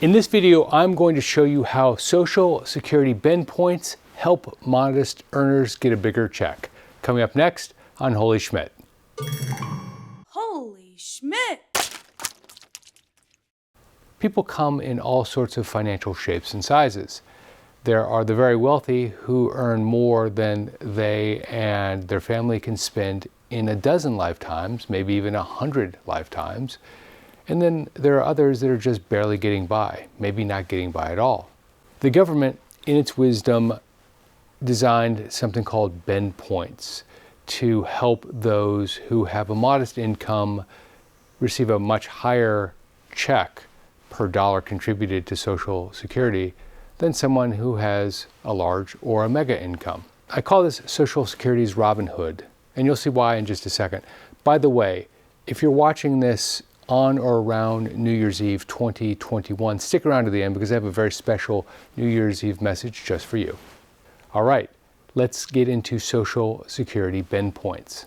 In this video, I'm going to show you how Social Security bend points help modest earners get a bigger check. Coming up next on Holy Schmidt. Holy Schmidt! People come in all sorts of financial shapes and sizes. There are the very wealthy who earn more than they and their family can spend in a dozen lifetimes, maybe even 100 lifetimes. And then there are others that are just barely getting by, maybe not getting by at all. The government, in its wisdom, designed something called bend points to help those who have a modest income receive a much higher check per dollar contributed to Social Security than someone who has a large or a mega income. I call this Social Security's Robin Hood, and you'll see why in just a second. By the way, if you're watching this on or around New Year's Eve 2021, stick around to the end because I have a very special New Year's Eve message just for you. All right, let's get into Social Security bend points.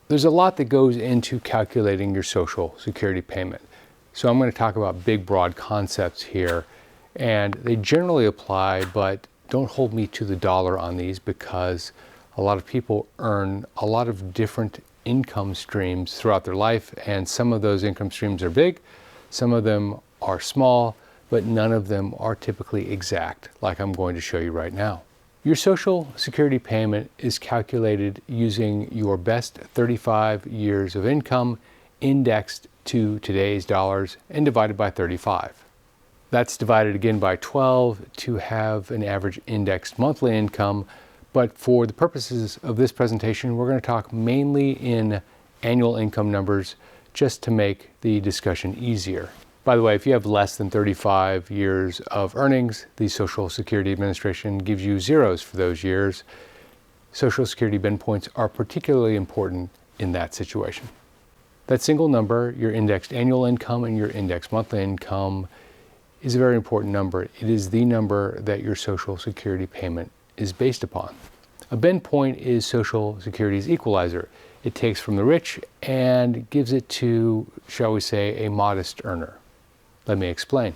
There's a lot that goes into calculating your Social Security payment. So I'm going to talk about big, broad concepts here, and they generally apply, but don't hold me to the dollar on these because a lot of people earn a lot of different income streams throughout their life, and some of those income streams are big, some of them are small, but none of them are typically exact, like I'm going to show you right now. Your Social Security payment is calculated using your best 35 years of income indexed to today's dollars and divided by 35. That's divided again by 12 to have an average indexed monthly income, but for the purposes of this presentation, we're going to talk mainly in annual income numbers just to make the discussion easier. By the way, if you have less than 35 years of earnings, the Social Security Administration gives you zeros for those years. Social Security bend points are particularly important in that situation. That single number, your indexed annual income and your indexed monthly income, is a very important number. It is the number that your Social Security payment is based upon. A bend point is Social Security's equalizer. It takes from the rich and gives it to, shall we say, a modest earner. Let me explain.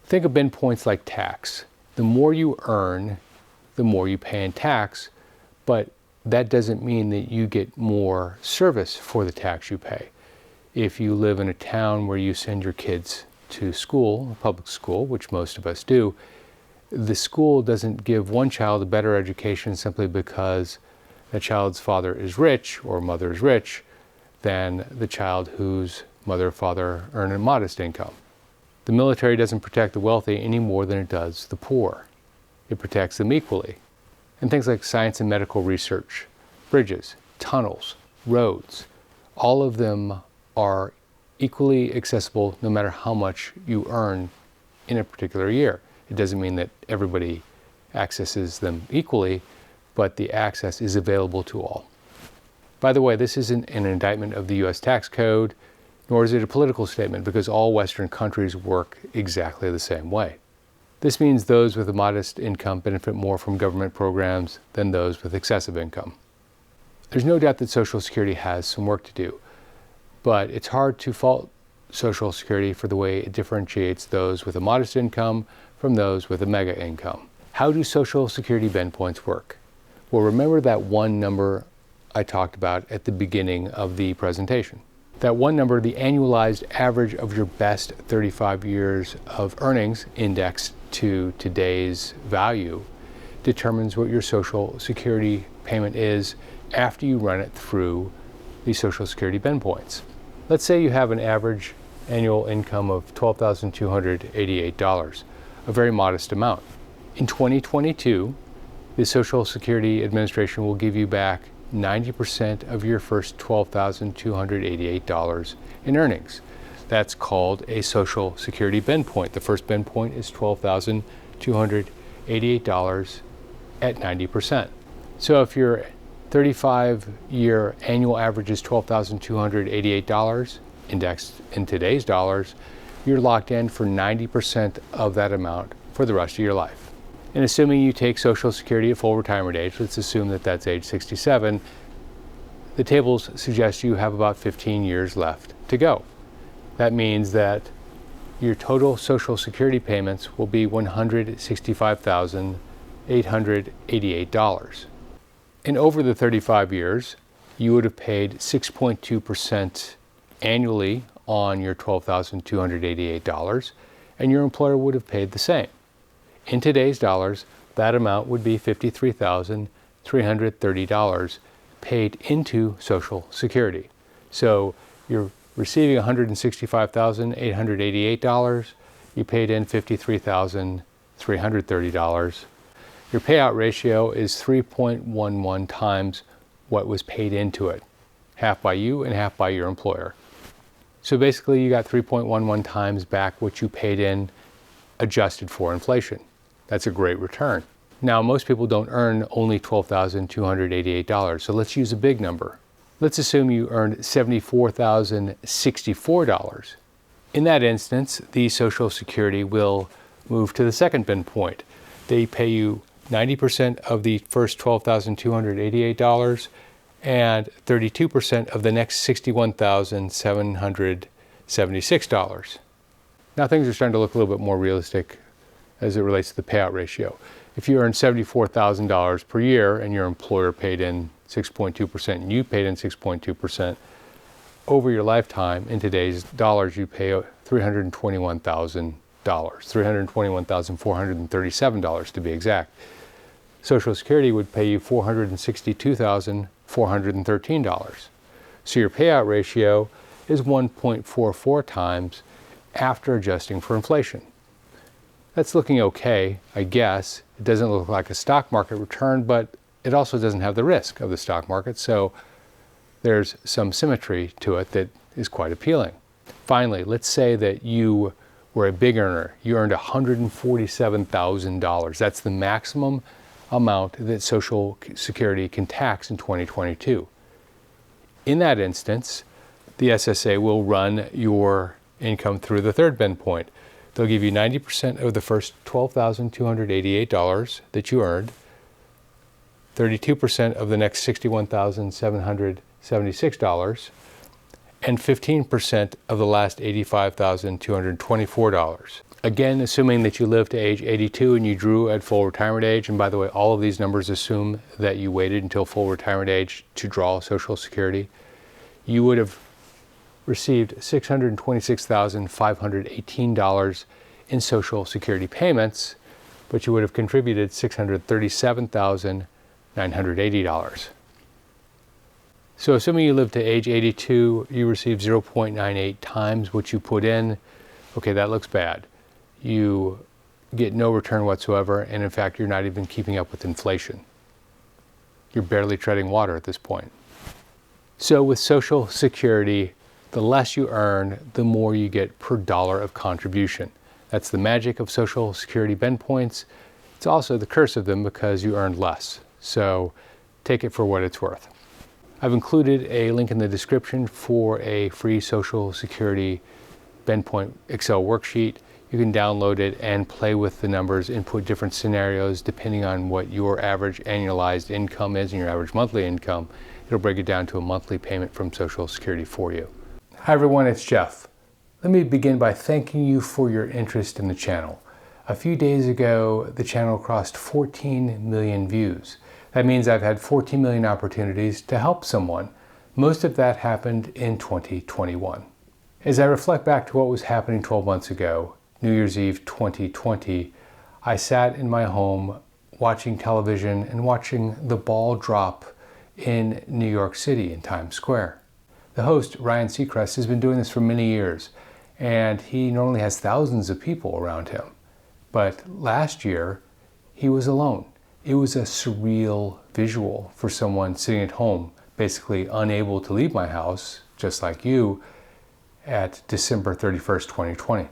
Think of bend points like tax. The more you earn, the more you pay in tax, but that doesn't mean that you get more service for the tax you pay. If you live in a town where you send your kids to school, public school, which most of us do, the school doesn't give one child a better education simply because the child's father is rich or mother is rich than the child whose mother or father earn a modest income. The military doesn't protect the wealthy any more than it does the poor. It protects them equally. And things like science and medical research, bridges, tunnels, roads, all of them are equally accessible no matter how much you earn in a particular year. It doesn't mean that everybody accesses them equally, but the access is available to all. By the way, this isn't an indictment of the US tax code, nor is it a political statement because all Western countries work exactly the same way. This means those with a modest income benefit more from government programs than those with excessive income. There's no doubt that Social Security has some work to do, but it's hard to fault Social Security for the way it differentiates those with a modest income from those with a mega income. How do Social Security bend points work? Well, remember that one number I talked about at the beginning of the presentation. That one number, the annualized average of your best 35 years of earnings indexed to today's value, determines what your Social Security payment is after you run it through the Social Security bend points. Let's say you have an average annual income of $12,288, a very modest amount. In 2022, the Social Security Administration will give you back 90% of your first $12,288 in earnings. That's called a Social Security bend point. The first bend point is $12,288 at 90%. So if your 35-year annual average is $12,288, indexed in today's dollars, you're locked in for 90% of that amount for the rest of your life. And assuming you take Social Security at full retirement age, let's assume that that's age 67, the tables suggest you have about 15 years left to go. That means that your total Social Security payments will be $165,888. And over the 35 years, you would have paid 6.2% annually on your $12,288, and your employer would have paid the same. In today's dollars, that amount would be $53,330 paid into Social Security. So you're receiving $165,888, you paid in $53,330. Your payout ratio is 3.11 times what was paid into it, half by you and half by your employer. So basically you got 3.11 times back what you paid in adjusted for inflation. That's a great return. Now, most people don't earn only $12,288, so let's use a big number. Let's assume you earned $74,064. In that instance, the Social Security will move to the second bin point. They pay you 90% of the first $12,288 and 32% of the next $61,776. Now things are starting to look a little bit more realistic as it relates to the payout ratio. If you earn $74,000 per year and your employer paid in 6.2% and you paid in 6.2%, over your lifetime, in today's dollars, you pay $321,000, $321,437 to be exact. Social Security would pay you $462,413. So your payout ratio is 1.44 times after adjusting for inflation. That's looking okay, I guess. It doesn't look like a stock market return, but it also doesn't have the risk of the stock market, so there's some symmetry to it that is quite appealing. Finally, let's say that you were a big earner. You earned $147,000. That's the maximum amount that Social Security can tax in 2022. In that instance, the SSA will run your income through the third bin point. They'll give you 90% of the first $12,288 that you earned, 32% of the next $61,776, and 15% of the last $85,224. Again, assuming that you live to age 82 and you drew at full retirement age, and by the way, all of these numbers assume that you waited until full retirement age to draw Social Security, you would have received $626,518 in Social Security payments, but you would have contributed $637,980. So assuming you live to age 82, you receive 0.98 times what you put in. Okay, that looks bad. You get no return whatsoever, and in fact, you're not even keeping up with inflation. You're barely treading water at this point. So with Social Security, the less you earn, the more you get per dollar of contribution. That's the magic of Social Security bin points. It's also the curse of them because you earned less. So take it for what it's worth. I've included a link in the description for a free Social Security bin point Excel worksheet. You can download it and play with the numbers, input different scenarios depending on what your average annualized income is and your average monthly income. It'll break it down to a monthly payment from Social Security for you. Hi everyone, it's Jeff. Let me begin by thanking you for your interest in the channel. A few days ago, the channel crossed 14 million views. That means I've had 14 million opportunities to help someone. Most of that happened in 2021. As I reflect back to what was happening 12 months ago, New Year's Eve 2020, I sat in my home watching television and watching the ball drop in New York City in Times Square. The host, Ryan Seacrest, has been doing this for many years, and he normally has thousands of people around him. But last year, he was alone. It was a surreal visual for someone sitting at home, basically unable to leave my house, just like you, at December 31st, 2020.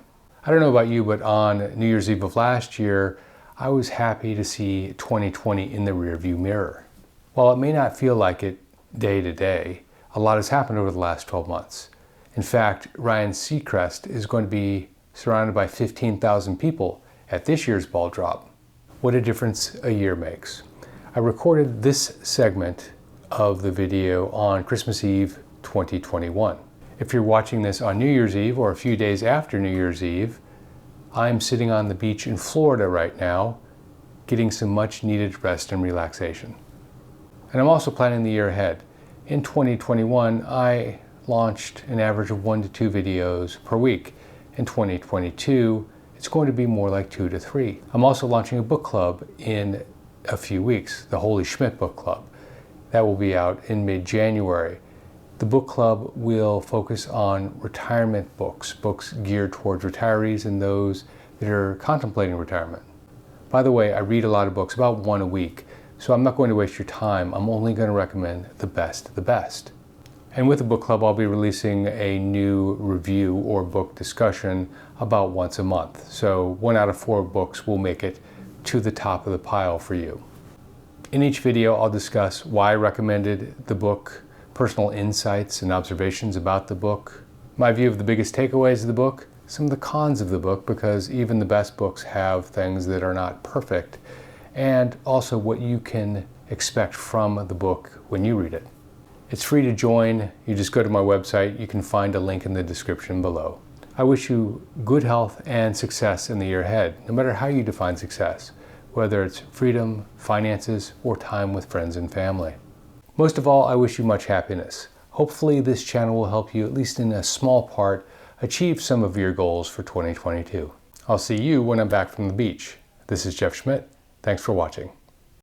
I don't know about you, but on New Year's Eve of last year, I was happy to see 2020 in the rearview mirror. While it may not feel like it day to day, a lot has happened over the last 12 months. In fact, Ryan Seacrest is going to be surrounded by 15,000 people at this year's ball drop. What a difference a year makes. I recorded this segment of the video on Christmas Eve 2021. If you're watching this on New Year's Eve or a few days after New Year's Eve, I'm sitting on the beach in Florida right now, getting some much needed rest and relaxation. And I'm also planning the year ahead. In 2021, I launched an average of 1 to 2 videos per week. In 2022, it's going to be more like 2 to 3. I'm also launching a book club in a few weeks, the Holy Schmidt book club. That will be out in mid-January. The book club will focus on retirement books, books geared towards retirees and those that are contemplating retirement. By the way, I read a lot of books, about 1 a week, so I'm not going to waste your time. I'm only going to recommend the best of the best. And with the book club, I'll be releasing a new review or book discussion about once a month. So 1 out of 4 books will make it to the top of the pile for you. In each video, I'll discuss why I recommended the book, personal insights and observations about the book, my view of the biggest takeaways of the book, some of the cons of the book, because even the best books have things that are not perfect, and also what you can expect from the book when you read it. It's free to join. You just go to my website. You can find a link in the description below. I wish you good health and success in the year ahead, no matter how you define success, whether it's freedom, finances, or time with friends and family. Most of all, I wish you much happiness. Hopefully this channel will help you, at least in a small part, achieve some of your goals for 2022. I'll see you when I'm back from the beach. This is Jeff Schmidt. Thanks for watching.